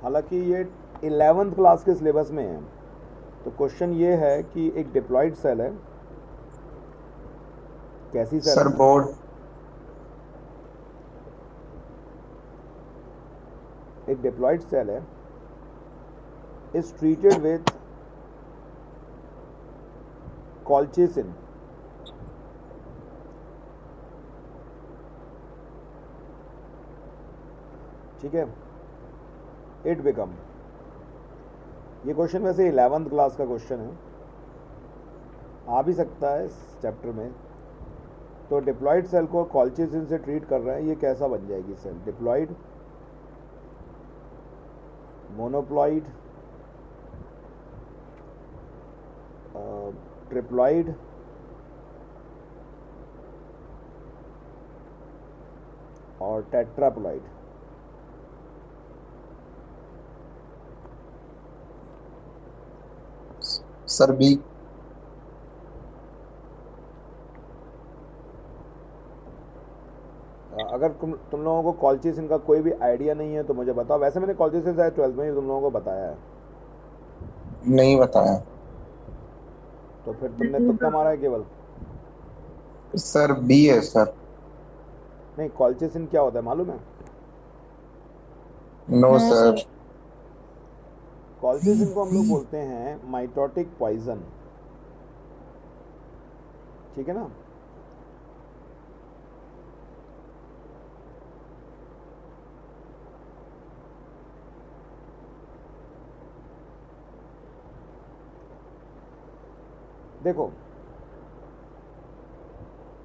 हालांकि ये 11th class के सिलेबस में है। तो क्वेश्चन ये है कि एक डिप्लॉयड सेल है, कैसी सेल सर है? बोर्ड। एक डिप्लॉयड सेल है, इज ट्रीटेड विथ कॉल्चिसिन। ठीक है, इट बिकम, ये क्वेश्चन वैसे 11th क्लास का क्वेश्चन है, आ भी सकता है इस चैप्टर में। तो डिप्लॉयड सेल को कॉल्चिसिन से ट्रीट कर रहे हैं, ये कैसा बन जाएगी सेल? डिप्लॉयड, मोनोप्लॉइड, ट्रिप्लॉइड, और टेट्राप्लॉइड। Sir B. अगर तुम लोगों को कॉल्चिसिन का कोई भी आइडिया नहीं है तो मुझे बताओ। वैसे मैंने कॉल्चिसिन शायद 12th में ही तुम लोगों को बताया है। नहीं बताया। तो फिर तुमने तुक्का मारा है केवल? सर बी है सर। नहीं, कॉल्चिसिन क्या होता है मालूम है? No sir. कॉल्चिसिन को हम लोग बोलते हैं माइटोटिक पॉइजन। ठीक है ना? देखो,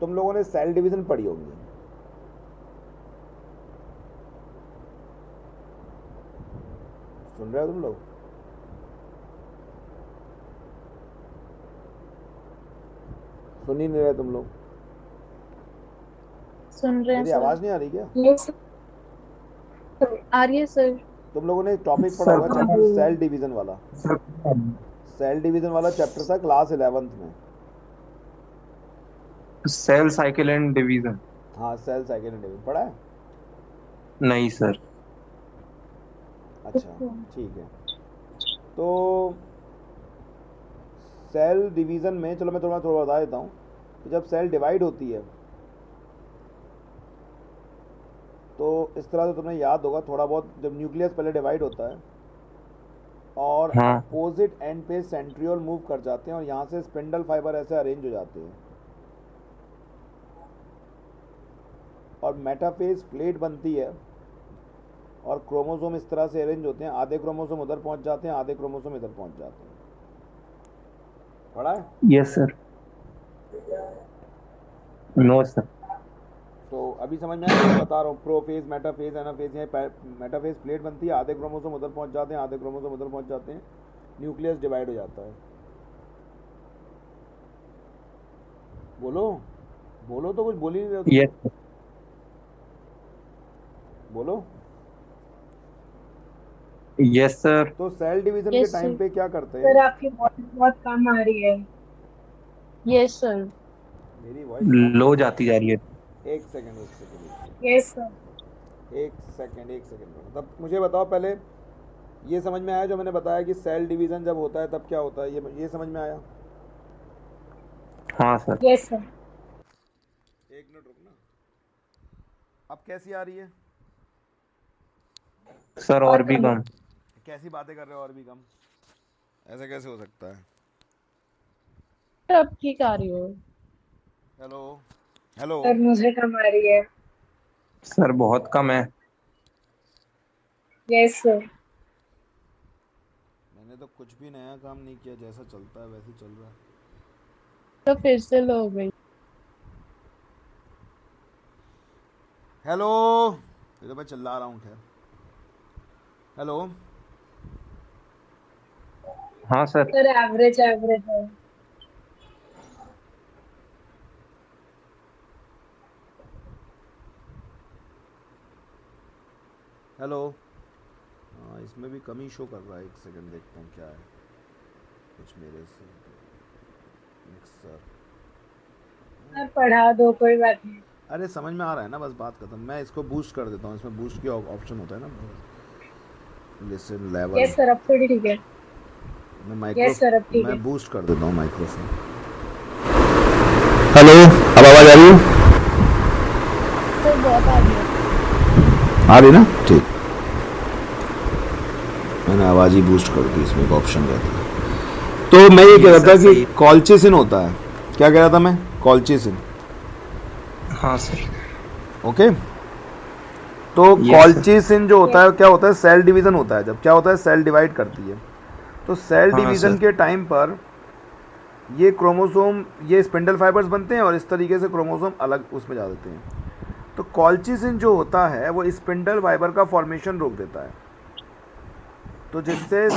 तुम लोगों ने सेल डिवीजन पढ़ी होगी, सुन रहे हो तुम लोग? सुन ही नहीं रहे तुम लोग? सुन रहे हैं मेरी सर। आवाज नहीं आ रही क्या? यस आ रही है सर। तुम लोगों ने टॉपिक पढ़ा सर होगा चैप्टर सेल डिवीजन वाला। सर सेल डिवीजन वाला चैप्टर था क्लास 11th में। Cell cycle and division. हाँ, सेल साइकिल डिवीजन पढ़ा है। नहीं सर। अच्छा, ठीक है। तो सेल डिवीज़न में, चलो मैं थोड़ा थोड़ा बता देता हूँ कि जब सेल डिवाइड होती है तो इस तरह से तुम्हें याद होगा थोड़ा बहुत, जब न्यूक्लियस पहले डिवाइड होता है और हाँ अपोजिट एंड पे सेंट्रियोल मूव कर जाते हैं और यहाँ से स्पिंडल फाइबर ऐसे अरेंज हो जाते हैं और मेटाफेज प्लेट बनती है और क्रोमोसोम इस तरह से अरेंज होते हैं, आधे क्रोमोसोम उधर पहुँच जाते हैं, आधे क्रोमोसोम इधर पहुँच जाते हैं। पढ़ा है? Yes sir. No sir. तो अभी समझ में आया जो मैं बता रहा हूँ? Prophase, metaphase, anaphase. यहाँ मेटाफेज प्लेट बनती है, आधे क्रोमोसोम उधर पहुँच जाते हैं, आधे क्रोमोसोम उधर पहुँच जाते हैं, न्यूक्लियस डिवाइड हो जाता है। बोलो, बोलो, तो कुछ बोल ही नहीं रहे हो तुम लोग। यस बोलो। Yes sir. तो सेल डिवीजन के यस टाइम सर। पे क्या करते हैं? सर आपकी वॉइस बहुत कम आ रही है। Yes sir. मेरी वॉइस कम आ लो रही जाती जा रही है। है? एक सेकंड, एक सेकंड, एक सेकंड, यस सर। एक सेकंड, एक सेकंड। तब मुझे बताओ पहले, ये समझ में आया जो मैंने बताया कि सेल डिवीजन जब होता है तब क्या होता है? ये समझ में आया? हाँ सर। Yes sir. एक मिनट रुकना। अब कैसी आ रही है? सर और और भी कम। कम। कैसी बातें कर रहे हो और भी कम? ऐसा कैसे हो सकता है? अब ठीक आ रही हो? Hello, hello. सर मुझे कम आ रही है। सर बहुत कम है। Yes sir. मैंने तो कुछ भी नया काम नहीं किया, जैसा चलता है वैसे ही चल रहा है। तो फिर से लो हो गई। हेलो, ये तो मैं चिल्ला रहा हूँ। खैर, हेलो। हाँ सर। सर एवरेज एवरेज है। हेलो। हाँ, इसमें भी कमी शो कर रहा है। एक सेकंड देखता हूँ क्या है कुछ मेरे से। मिक्सर। सर पढ़ा दो, कोई बात नहीं। अरे समझ में आ रहा है ना, बस बात खत्म। मैं इसको बूस्ट कर देता हूँ, इसमें बूस्ट की ऑप्शन होता है ना। Listen level. यस सर, अब थोड़ी ठीक है। मैं Yes, sir, अब ठीक है। मैं बूस्ट कर देता हूँ माइक्रोफोन। हेलो, अब आवाज आ रही है? सर बहुत आ गया। आ रही ना? ठीक, मैंने आवाज ही बूस्ट कर दी, इसमें एक ऑप्शन रहता है। तो मैं ये कह रहा था कि कॉल्चिसिन होता है, क्या कह रहा था मैं? कॉल्चिसिन। हाँ सर। ओके, तो Yes, कॉल्चिसिन जो होता है, क्या होता है? सेल डिवीजन होता है। जब क्या होता है? सेल डिवाइड करती है। तो सेल हाँ, डिवीजन सर। के टाइम पर ये क्रोमोसोम, ये स्पिंडल फाइबर्स बनते हैं और इस तरीके से क्रोमोसोम अलग उसमें जा देते हैं। तो कॉल्चिसिन जो होता है वो स्पिंडल फाइबर का फॉर्मेशन रोक देता है, तो जिससे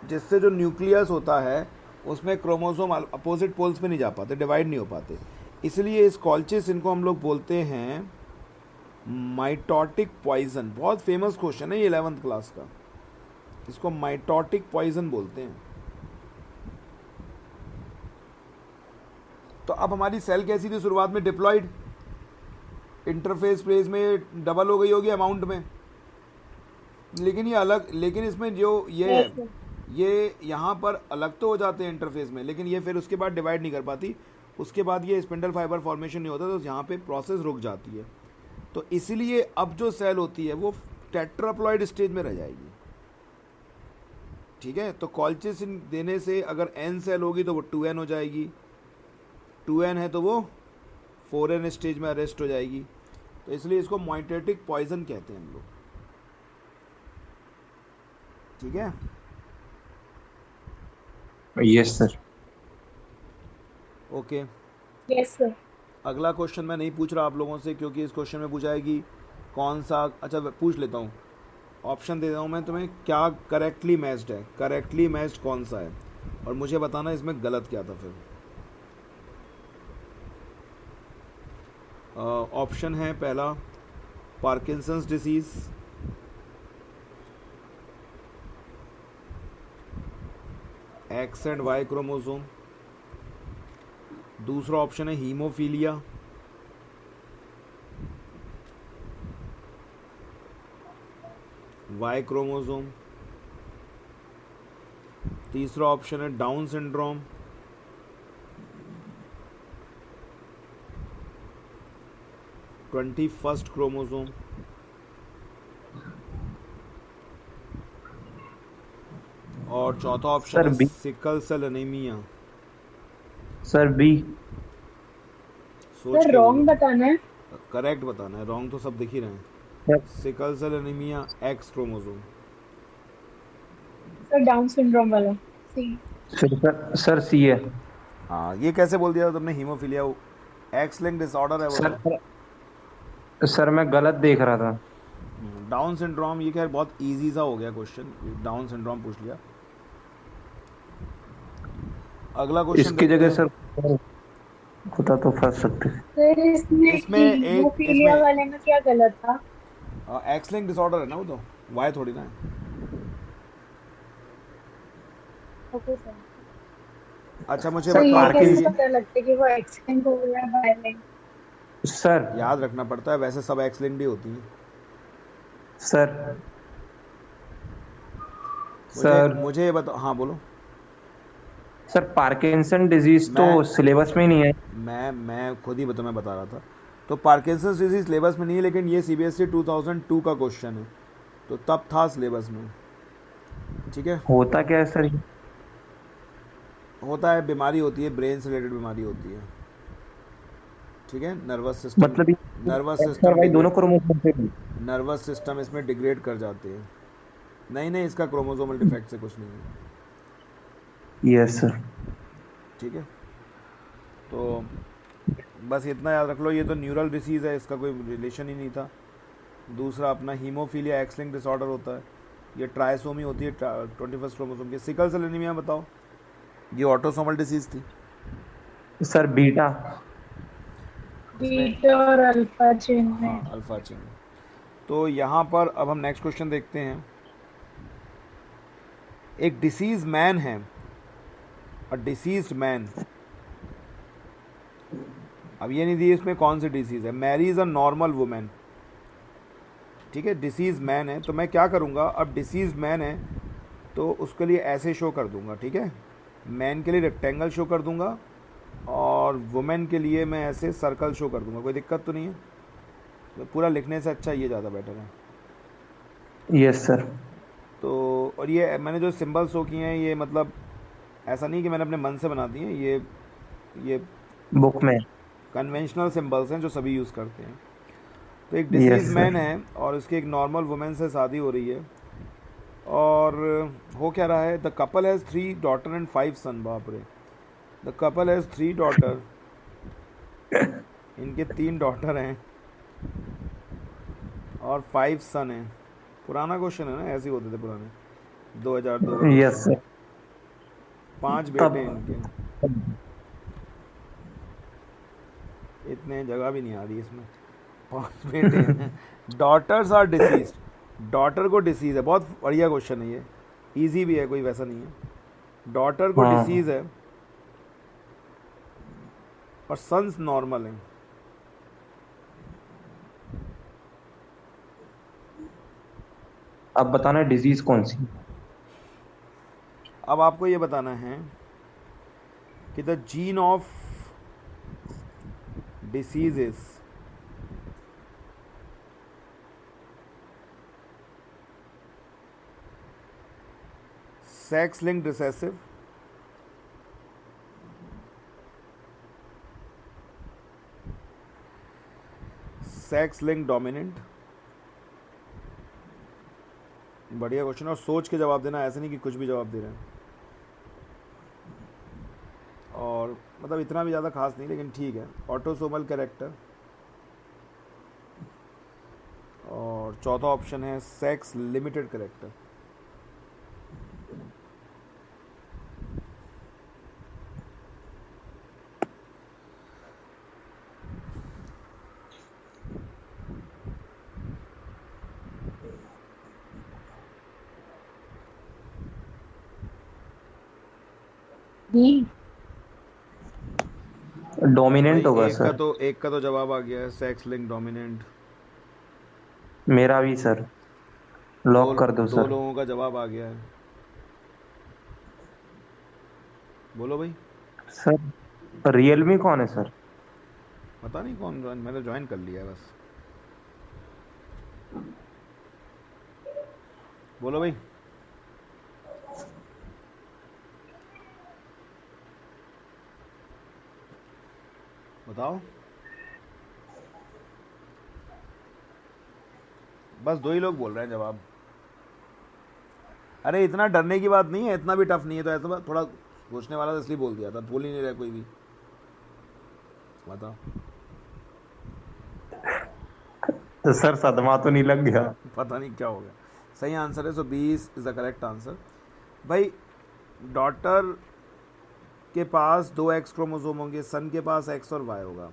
जिससे जो न्यूक्लियस होता है उसमें क्रोमोसोम अपोजिट पोल्स पे नहीं जा पाते, डिवाइड नहीं हो पाते। इसलिए इस कॉल्चिसिन को हम लोग बोलते हैं माइटोटिक पॉइजन। बहुत फेमस क्वेश्चन है ये 11th क्लास का। इसको माइटोटिक पॉइजन बोलते हैं। तो अब हमारी सेल कैसी थी शुरुआत में? डिप्लॉयड, इंटरफेस प्लेस में डबल हो गई होगी अमाउंट में, लेकिन ये अलग, लेकिन इसमें जो ये है, Yes, sir. ये यहाँ पर अलग तो हो जाते हैं इंटरफेस में, लेकिन ये फिर उसके बाद डिवाइड नहीं कर पाती। उसके बाद ये स्पिंडल फाइबर फॉर्मेशन नहीं होता, तो यहाँ पे प्रोसेस रुक जाती है। तो इसीलिए अब जो सेल होती है वो टेट्राप्लॉइड स्टेज में रह जाएगी। ठीक है, तो कॉल्चिसिन देने से अगर n सेल होगी तो वो 2n हो जाएगी, 2n है तो वो 4n स्टेज में अरेस्ट हो जाएगी। तो इसलिए इसको माइटोटिक पॉइजन कहते हैं हम लोग। ठीक है, yes sir. Okay. Yes, sir. अगला क्वेश्चन मैं नहीं पूछ रहा आप लोगों से, क्योंकि इस क्वेश्चन में पूछाएगी कौन सा। अच्छा, पूछ लेता हूँ, ऑप्शन दे रहा हूँ मैं तुम्हें, क्या करेक्टली मैच्ड है, करेक्टली मैच्ड कौन सा है, और मुझे बताना इसमें गलत क्या था फिर। ऑप्शन है पहला Parkinson's disease, X and Y chromosome. दूसरा ऑप्शन है हीमोफीलिया, वाई क्रोमोसोम। तीसरा ऑप्शन है Down syndrome, twenty first chromosome. और चौथा ऑप्शन सर, है B. Sickle cell anaemia. Sir B. सोच सर के रॉन्ग बोलो, बताना है। करेक्ट बताना है, रॉन्ग तो सब दिख ही रहे हैं। Sir, sickle cell anaemia, X chromosome. Sir Down syndrome वाला सी। सर सी है। हाँ, ये कैसे बोल दिया तुमने? हीमोफीलिया एक्स लिंक डिसऑर्डर है वो सर तो। सर मैं गलत देख रहा था। डाउन सिंड्रोम, ये खैर बहुत इजी सा हो गया क्वेश्चन, डाउन सिंड्रोम पूछ लिया। अगला क्वेश्चन इसकी देखते जगह हैं। सर होता तो फंस सकते। सर इसमें हीमोफीलिया वाले में क्या गलत था? एक्स लिंक डिसऑर्डर है ना वो तो, वाई थोड़ी ना है। Okay sir. अच्छा, मुझे तो ये बताओ कैसे कि पता लगता है कि वो एक्सटेंड हो गया बाय लिंक? सर याद रखना पड़ता है, वैसे सब एक्स लिंक्ड ही होती हैं। सर मुझे ये बताओ। हाँ बोलो। सर पार्किंसन डिजीज तो मैं- सिलेबस में ही नहीं है। मैं खुद ही मैं बता रहा था। तो पार्किंसंस डिजीज सिलेबस में नहीं है, लेकिन ये सीबीएसई 2002 का क्वेश्चन है, तो तब था सिलेबस में। ठीक है, होता क्या है सर? होता है, बीमारी होती है, ब्रेन से रिलेटेड बीमारी होती है। ठीक है, नर्वस सिस्टम, मतलब नर्वस सर सिस्टम भाई दोनों क्रोमोसोम पे। नर्वस सिस्टम इसमें डिग्रेड कर जाते हैं। नहीं, इसका क्रोमोसोमल डिफेक्ट से कुछ नहीं है। Yes sir. ठीक है, तो बस इतना याद रख लो, ये तो न्यूरल डिसीज़ है, इसका कोई रिलेशन ही नहीं था। दूसरा अपना हीमोफीलिया एक्स लिंक डिसऑर्डर होता है, ये ट्राइसोमी होती है 21st क्रोमोसोम की। सिकल सेल एनीमिया बताओ, ये ऑटोसोमल डिसीज थी। Sir beta. बीटा और अल्फा चेन में। हाँ, अल्फा चेन। तो यहाँ पर अब हम नेक्स्ट क्वेश्चन देखते हैं। एक डिसीज मैन है, अ डिसीज्ड मैन। अब ये नहीं दी इसमें कौन सी डिसीज है। Mary is a normal women. ठीक है, डिसीज़ मैन है, तो मैं क्या करूँगा, अब डिसीज़ मैन है तो उसके लिए ऐसे शो कर दूँगा, ठीक है, मैन के लिए रेक्टेंगल शो कर दूँगा और वुमेन के लिए मैं ऐसे सर्कल शो कर दूँगा। कोई दिक्कत तो नहीं है? तो पूरा लिखने से अच्छा ये ज़्यादा बेटर है। Yes sir. तो और ये मैंने जो सिंबल शो किए हैं ये मतलब ऐसा नहीं कि मैंने अपने मन से बना दिए हैं, ये बुक में। कन्वेंशनल सिंबल्स हैं जो सभी यूज़ करते हैं। तो एक यस डिसीज़ मैन सर। है और उसकी एक नॉर्मल वुमेन से शादी हो रही है और हो क्या रहा है, the couple has 3 daughter and 5 सन। बाप रे, द कपल हैज़ 3 डॉटर, इनके 3 डॉटर हैं और 5 सन हैं। पुराना क्वेश्चन है ना, ऐसे ही होते थे पुराने 2002 का यस क्वेश्चन। सर। 5 बेटे हैं तब इनके, इतने जगह भी नहीं आ रही इसमें, 5 बेटे हैं। डॉटर्स आर डिसीज्ड, डॉटर को डिसीज़ है, बहुत बढ़िया क्वेश्चन है ये, इजी भी है, कोई वैसा नहीं है। डॉटर को हाँ, डिसीज़ है और सन्स नॉर्मल हैं। अब बताना डिजीज कौन सी। अब आपको ये बताना है कि the gene of diseases sex linked recessive, sex linked dominant. बढ़िया क्वेश्चन, और सोच के जवाब देना, ऐसे नहीं कि कुछ भी जवाब दे रहे हैं। और मतलब इतना भी ज़्यादा खास नहीं, लेकिन ठीक है। ऑटोसोमल कैरेक्टर, और चौथा ऑप्शन है sex limited character. B. Dominant भाई होगा एक का सर। तो एक का तो जवाब आ गया है, सेक्स लिंक डोमिनेंट। मेरा भी सर। दो लॉक कर दो दो सर। लोगों का जवाब आ गया है, बोलो भाई। सर रियलमी कौन है सर। पता नहीं कौन, मैंने ज्वाइन कर लिया है बस। बोलो भाई। बताओ, बस 2 ही लोग बोल रहे हैं जवाब। अरे इतना डरने की बात नहीं है, इतना भी टफ नहीं है, तो ऐसा थोड़ा सोचने वाला था इसलिए बोल दिया था, बोल ही नहीं रहा कोई भी। बताओ। तो सर सदमा तो नहीं लग गया। पता नहीं क्या हो गया। सही आंसर है, सो 20 इज़ द करेक्ट आंसर। भाई डॉटर के पास 2 एक्स क्रोमोसोम होंगे, सन के पास एक्स और वाई होगा।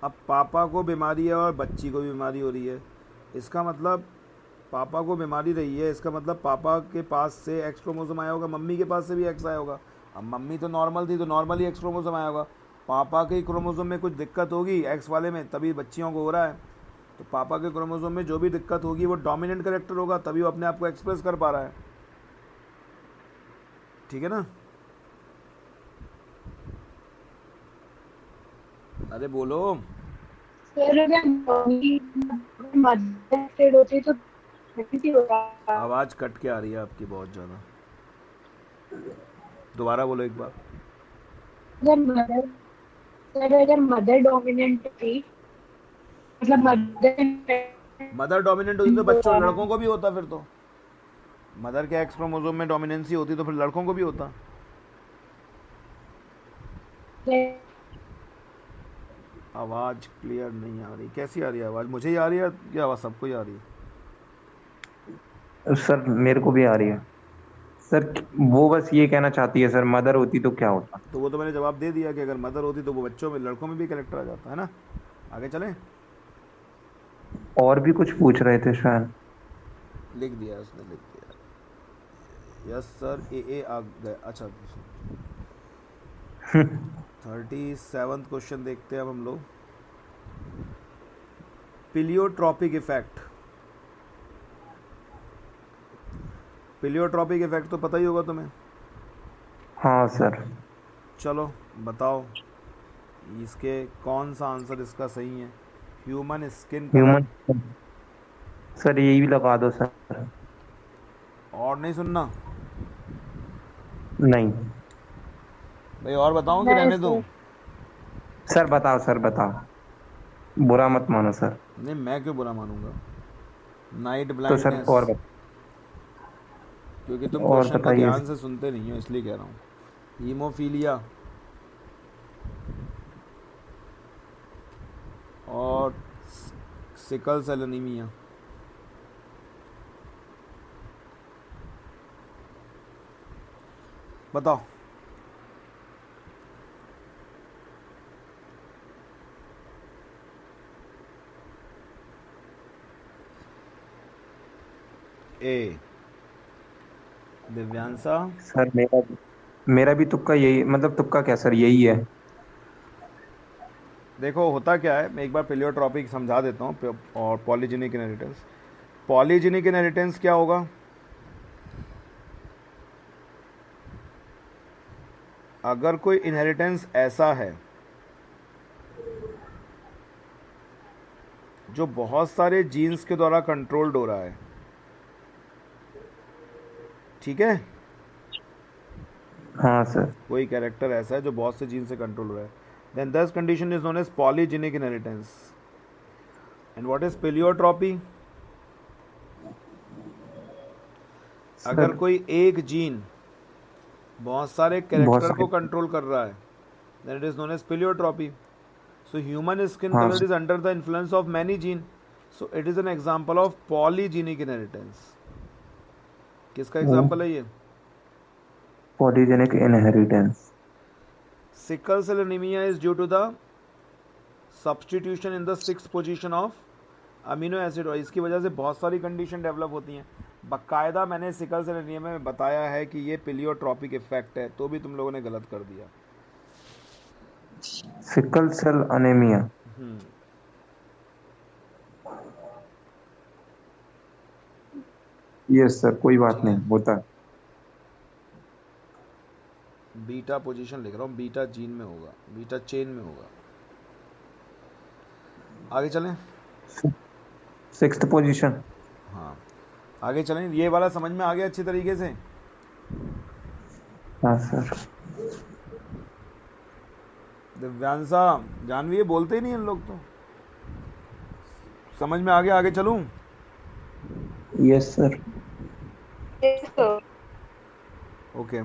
अब पापा को बीमारी है और बच्ची को भी बीमारी हो रही है, इसका मतलब पापा को बीमारी रही है, इसका मतलब पापा के पास से एक्स क्रोमोसोम आया होगा, मम्मी के पास से भी एक्स आया होगा। अब मम्मी तो नॉर्मल थी तो नॉर्मल ही एक्स क्रोमोसोम आया होगा। पापा के क्रोमोसोम में कुछ दिक्कत होगी एक्स वाले में, तभी बच्चियों को हो रहा है। तो पापा के क्रोमोसोम में जो भी दिक्कत होगी वो डोमिनेंट कैरेक्टर होगा, तभी वो अपने आप को एक्सप्रेस कर पा रहा है। ठीक है ना? अरे बोलो। सर अगर मम्मी मदर से होती तो नहीं होता। आवाज़ कट के आ रही है आपकी बहुत ज़्यादा, दोबारा बोलो एक बार। अगर मदर सर अगर मदर डोमिनेंट थी, मतलब मदर डोमिनेंट होती तो बच्चों लड़कों को भी होता, फिर तो मदर के एक्स क्रोमोसोम में डोमिनेंसी होती तो फिर लड़कों को भी होता। आवाज़ क्लियर नहीं आ रही, कैसी आ रही है आवाज़? मुझे ही आ रही है क्या आवाज़ सबको ही आ रही है? सर मेरे को भी आ रही है। सर वो बस ये कहना चाहती है सर, मदर होती तो क्या होता। तो वो तो मैंने जवाब दे दिया कि अगर मदर होती तो वो बच्चों में लड़कों में भी कैरेक्टर आ जाता है ना। आगे चलें? और भी कुछ पूछ रहे थे शायद। लिख दिया उसने, लिख दिया। यस सर, ए आ गया। अच्छा 37 क्वेश्चन देखते हैं अब हम लोग। पिलियोट्रॉपिक इफेक्ट, पिलियोट्रॉपिक इफेक्ट तो पता ही होगा तुम्हें। हाँ सर। चलो बताओ इसके कौन सा आंसर इसका सही है। Human skin colour. Human. Sir यही भी लगा दो सर। और नहीं सुनना नहीं भाई, और बताऊं कि नहीं रहने दूं? सर। सर, बताओ सर, बताओ, बुरा मत मानो सर। नहीं, मैं क्यों बुरा मानूंगा। नाइट तो सर ब्लाइंडनेस। क्योंकि तुम और क्वेश्चन को बताइए। ध्यान से सुनते नहीं हो, इसलिए कह रहा हूँ। हीमोफीलिया और सिकल सेल एनीमिया। बताओ। ए दिव्यांशा। सर मेरा भी तुक्का यही, मतलब तुक्का क्या सर, यही है। देखो होता क्या है, मैं एक बार पिलियोट्रॉपिक समझा देता हूँ और पॉलीजेनिक इनहेरिटेंस। पॉलीजेनिक इनहेरिटेंस क्या होगा? अगर कोई इनहेरिटेंस ऐसा है जो बहुत सारे जीन्स के द्वारा कंट्रोल्ड हो रहा है, ठीक है, हाँ सर। कोई कैरेक्टर ऐसा है जो बहुत से जीन से कंट्रोल हो रहा है, then this condition is known as polygenic inheritance. And what is pleiotropy? अगर सर कोई एक जीन बहुत सारे बहुत कैरेक्टर को सारे। कंट्रोल कर रहा है, then it is known as pleiotropy. So human skin हाँ color sir. is under the influence of many gene. So it is an example of polygenic inheritance. किसका एग्जाम्पल है ये? Polygenic inheritance. Sickle cell anaemia is due to the substitution in the sixth position of amino acid, और इसकी वजह से बहुत सारी condition develop होती हैं। बाकायदा मैंने सिकल सेल एनीमिया में बताया है कि ये पिलियोट्रॉपिक इफेक्ट है, तो भी तुम लोगों ने गलत कर दिया। Sickle cell anaemia. Yes sir, कोई बात ठीक नहीं, है, होता है। बीटा पोजीशन लिख रहा हूँ, बीटा जीन में होगा, बीटा चेन में होगा। आगे चलें। Sixth position. हाँ आगे चलें, ये वाला समझ में आ गया अच्छी तरीके से? हाँ सर। दिव्यांशा, जानवी, ये बोलते ही नहीं इन लोग तो। समझ में आ गया? आगे चलूं? Yes sir. Yes, sir. Okay.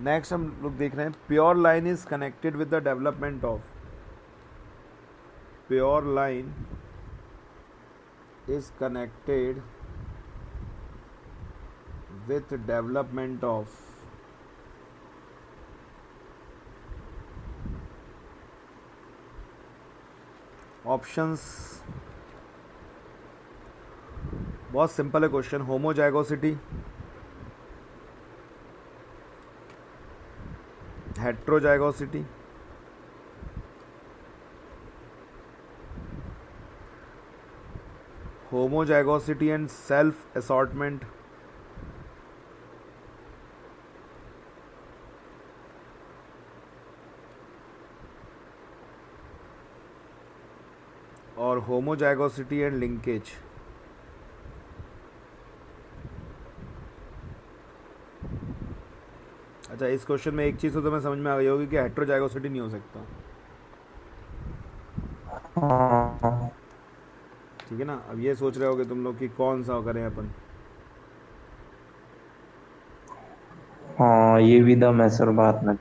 Next हम लोग देख रहे हैं, pure line is connected with the development of, pure line is connected with development of options. बहुत सिंपल है question. Homozygosity, heterozygosity, homozygosity and self assortment, और होमोजाइगोसिटी एंड लिंकेज। अच्छा, इस क्वेश्चन में एक चीज़ तो तुम्हें समझ में आ गई होगी कि हेट्रोजाइगोसिटी नहीं हो सकता। हाँ ठीक है ना? अब ये सोच रहे होगे तुम लोग कि कौन सा करें अपन। हाँ, ये भी दम है सर, बात ना।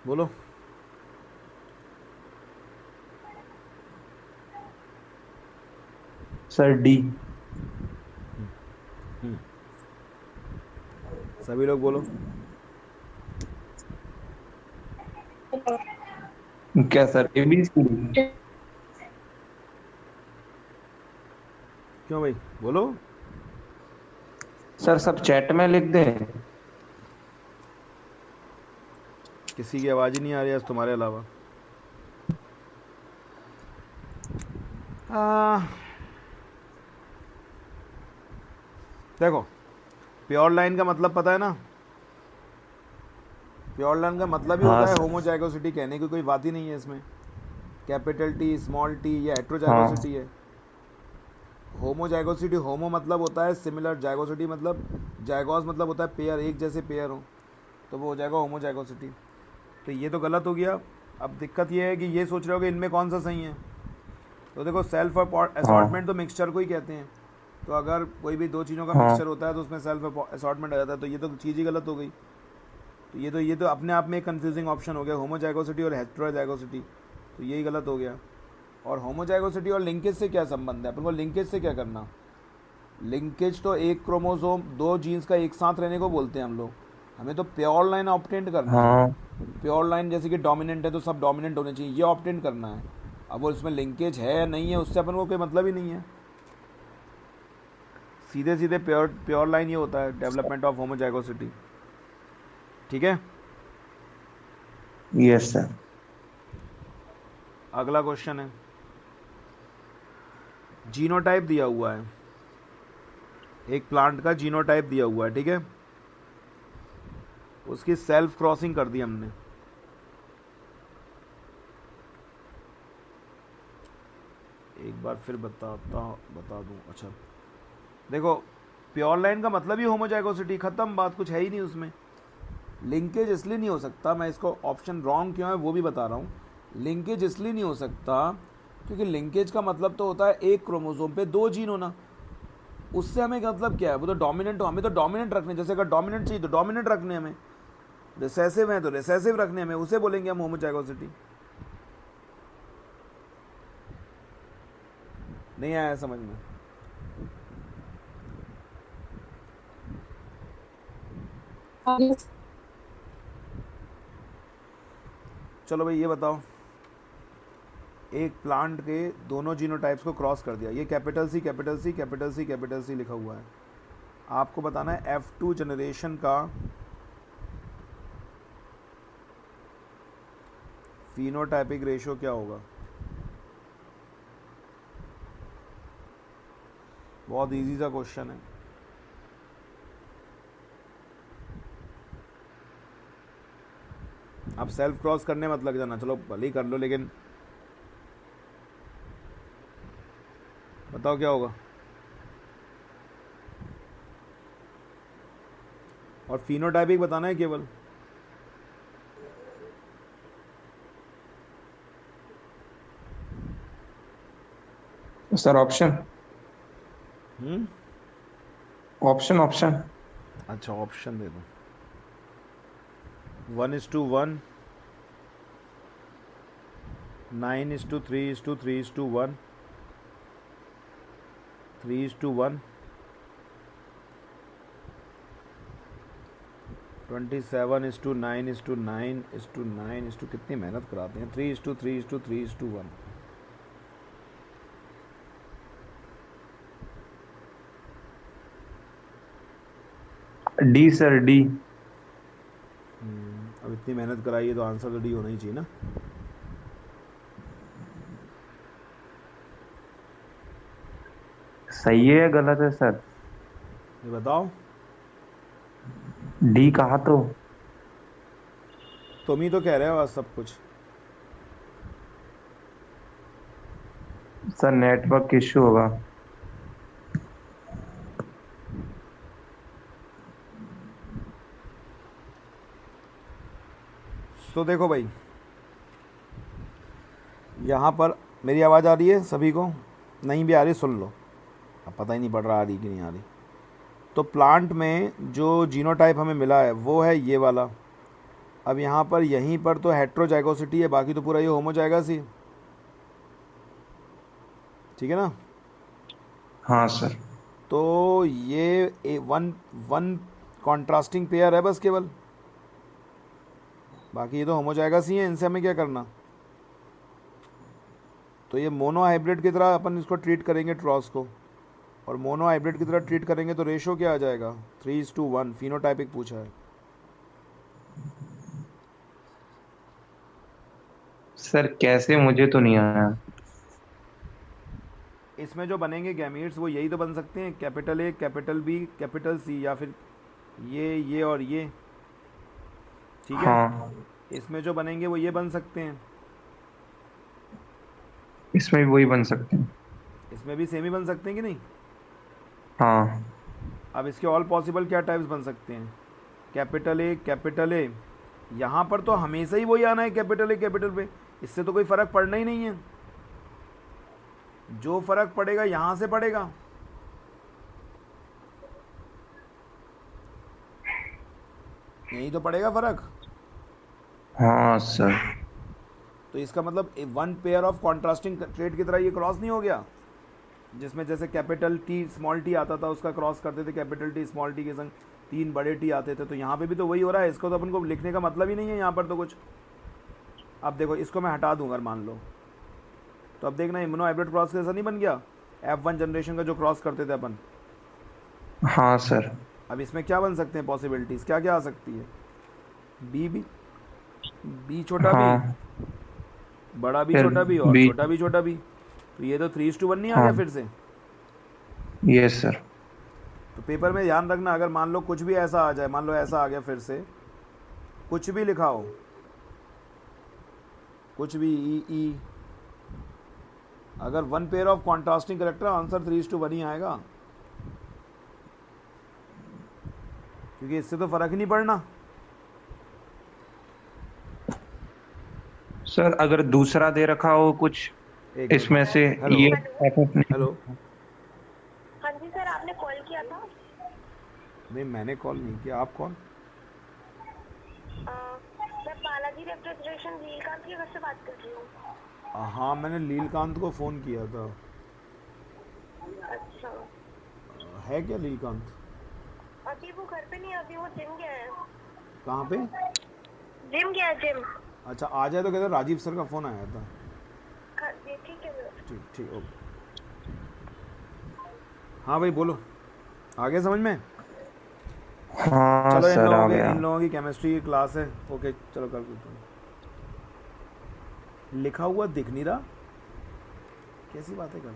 बोलो। Sir D. सभी लोग बोलो। क्या सर, ABCD? क्यों भाई, बोलो। सर सब चैट में लिख दे। किसी की आवाज़ ही नहीं आ रही आज तुम्हारे अलावा। देखो, प्योर लाइन का मतलब पता है ना? प्योर लाइन का मतलब ही हाँ होता है सर। होमोजाइगोसिटी, कहने की कोई बात ही नहीं है इसमें। कैपिटल टी, स्मॉल टी, ये हाँ हेट्रोजाइगोसिटी है। होमोजाइगोसिटी, होमो मतलब होता है सिमिलर, जाइगोसिटी मतलब, जाइगोस मतलब होता है पेयर, एक जैसे पेयर हो, तो वो हो जाएगा होमोजाइगोसिटी। तो ये तो गलत हो गया। अब दिक्कत ये है कि ये सोच रहे हो कि इनमें कौन सा सही है। तो देखो, सेल्फ हाँ असॉर्टमेंट तो मिक्सचर को ही कहते हैं। तो अगर कोई भी दो चीज़ों का हाँ मिक्सचर होता है तो उसमें सेल्फ असॉर्टमेंट आ जाता है, तो ये तो चीज़ ही गलत हो गई। तो ये तो अपने आप में एक कंफ्यूजिंग ऑप्शन हो गया, होमोजाइगोसिटी और हेट्रोजाइगोसिटी, तो यही गलत हो गया। और होमोजाइगोसिटी और लिंकेज से क्या संबंध है? अपन को लिंकेज से क्या करना? लिंकेज तो एक क्रोमोसोम, दो जीन्स का एक साथ रहने को बोलते हैं हम लोग। हमें तो प्योर लाइन ऑप्टेंट करना है। हाँ प्योर लाइन जैसे कि डोमिनेंट है तो सब डोमिनेंट होने चाहिए, ये ऑप्टेंट करना है। अब वो इसमें लिंकेज है या नहीं है उससे अपन को कोई मतलब ही नहीं है। सीधे सीधे प्योर प्योर लाइन ये होता है, डेवलपमेंट ऑफ होमोजाइगोसिटी। ठीक है। Yes sir. अगला क्वेश्चन है, जीनोटाइप दिया हुआ है, एक प्लांट का जीनोटाइप दिया हुआ है, ठीक है। उसकी सेल्फ क्रॉसिंग कर दी हमने। एक बार फिर बता दूं। अच्छा देखो, प्योर लाइन का मतलब ही होमोजाइगोसिटी, खत्म बात, कुछ है ही नहीं उसमें। लिंकेज इसलिए नहीं हो सकता, मैं इसको ऑप्शन रॉन्ग क्यों है वो भी बता रहा हूँ। लिंकेज इसलिए नहीं हो सकता क्योंकि लिंकेज का मतलब तो होता है एक क्रोमोसोम पे दो जीन होना। उससे हमें मतलब क्या है? वो तो डोमिनेंट हो, हमें तो डोमिनेंट रखने, जैसे अगर डोमिनेंट चाहिए तो डोमिनेंट रखने हमें, रिसेसिव है तो रिसेसिव रखने हमें, उसे बोलेंगे हम होमोजाइगोसिटी। नहीं आया समझ में? आगे चलो भाई ये बताओ, एक प्लांट के दोनों जीनोटाइप्स को क्रॉस कर दिया, ये capital C capital C capital C capital C लिखा हुआ है। आपको बताना है F2 जनरेशन का फिनोटाइपिक रेशियो क्या होगा। बहुत इजी सा क्वेश्चन है। आप सेल्फ क्रॉस करने मत लग जाना, चलो भले ही कर लो, लेकिन बताओ क्या होगा। और फिनोटाइपिक बताना है केवल। सर ऑप्शन हम्म, ऑप्शन ऑप्शन अच्छा ऑप्शन दे दो। 1:1, 9:3:3:1, 3:1, 27:9:9:9, कितनी मेहनत कराते हैं, 3:3:3:1। D sir, D. अब इतनी मेहनत कराई है तो आंसर तो डी होना ही चाहिए ना। सही है या गलत है सर? ये बताओ। डी कहा तो। तुम ही तो कह रहे हो आज सब कुछ। सर नेटवर्क इश्यू होगा। तो देखो भाई, यहाँ पर मेरी आवाज़ आ रही है सभी को? नहीं भी आ रही सुन लो, अब पता ही नहीं पड़ रहा आ रही कि नहीं आ रही। तो प्लांट में जो जीनोटाइप हमें मिला है वो है ये वाला। अब यहाँ पर यहीं पर तो हेट्रोजाइगोसिटी है, बाकी तो पूरा ये होमोजाइगस ही, ठीक है ना। हाँ सर। तो ये वन वन कॉन्ट्रास्टिंग पेयर है बस केवल, बाकी ये तो होमोजाइगस ही है, इनसे हमें क्या करना। तो ये मोनो हाइब्रिड की तरह अपन इसको ट्रीट करेंगे क्रॉस को, और मोनो हाइब्रिड की तरह ट्रीट करेंगे तो रेशो क्या आ जाएगा, 3:1। फिनोटाइपिक पूछा है। सर कैसे, मुझे तो नहीं आया। इसमें जो बनेंगे गैमीट्स वो यही तो बन सकते हैं, capital A, capital B, capital C, या फिर ये और ये। ठीक है, हाँ, इसमें जो बनेंगे वो ये बन सकते हैं, इसमें भी वही बन सकते हैं। इसमें भी सेम ही बन सकते हैं कि नहीं। हाँ अब इसके ऑल पॉसिबल क्या टाइप्स बन सकते हैं, कैपिटल ए, कैपिटल ए, यहाँ पर तो हमेशा ही वही आना है कैपिटल ए कैपिटल पे, इससे तो कोई फ़र्क पड़ना ही नहीं है। जो फ़र्क पड़ेगा यहाँ से पड़ेगा। यही तो पड़ेगा फ़र्क। हाँ सर। तो इसका मतलब one pair of contrasting trade की तरह ये क्रॉस नहीं हो गया, जिसमें जैसे कैपिटल टी स्मॉल टी आता था उसका क्रॉस करते थे, कैपिटल टी स्मॉल टी के संग तीन बड़े टी आते थे, तो यहाँ पे भी तो वही हो रहा है। इसको तो अपन को लिखने का मतलब ही नहीं है यहाँ पर तो कुछ। अब देखो इसको मैं हटा दूँ अगर मान लो, तो अब देखना इम्यूनो हाइब्रिड क्रॉस जैसा नहीं बन गया, F1 जनरेशन का जो क्रॉस करते थे अपन। हाँ सर। अब इसमें क्या बन सकते हैं पॉसिबिलिटीज़, क्या क्या आ सकती है, बी छोटा बी, हाँ बड़ा बी फिर छोटा बी, और बी। छोटा बी छोटा बी। तो ये तो 3:1 नहीं आ गया हाँ फिर से। Yes sir. तो पेपर में ध्यान रखना, अगर मान लो कुछ भी ऐसा आ जाए, मान लो ऐसा आ गया फिर से, कुछ भी लिखा हो, कुछ भी ई, अगर one pair of contrasting character, answer 3:1 ही आएगा, क्योंकि इससे तो फ़र्क ही नहीं पड़ना। सर अगर दूसरा दे रखा हो कुछ एक इसमें मिनट। से, हेलो ये FF नहीं। हेलो, हाँ जी सर, आपने कॉल किया था। नहीं मैंने कॉल नहीं किया, आप कौन। मैं बालाजी रेफ्रिजरेशन नीलकांत के घर से बात कर रही हूँ। हाँ मैंने लीलकांत को फ़ोन किया था। अच्छा, है क्या लीलकांत। अभी वो घर पे नहीं है, अभी वो जिम गया है। कहाँ पे। जिम गया है, जिम। अच्छा आ जाए तो कहते राजीव सर का फ़ोन आया था। हाँ जी ठीक है सर। ठीक ठीक ओके। हाँ भाई बोलो, आ गया समझ में। हाँ चलो सर आ गया। इन लोगों की केमिस्ट्री की क्लास है। ओके चलो कर देता हूँ। लिखा हुआ दिख नहीं रहा, कैसी बातें कर रहे हैं।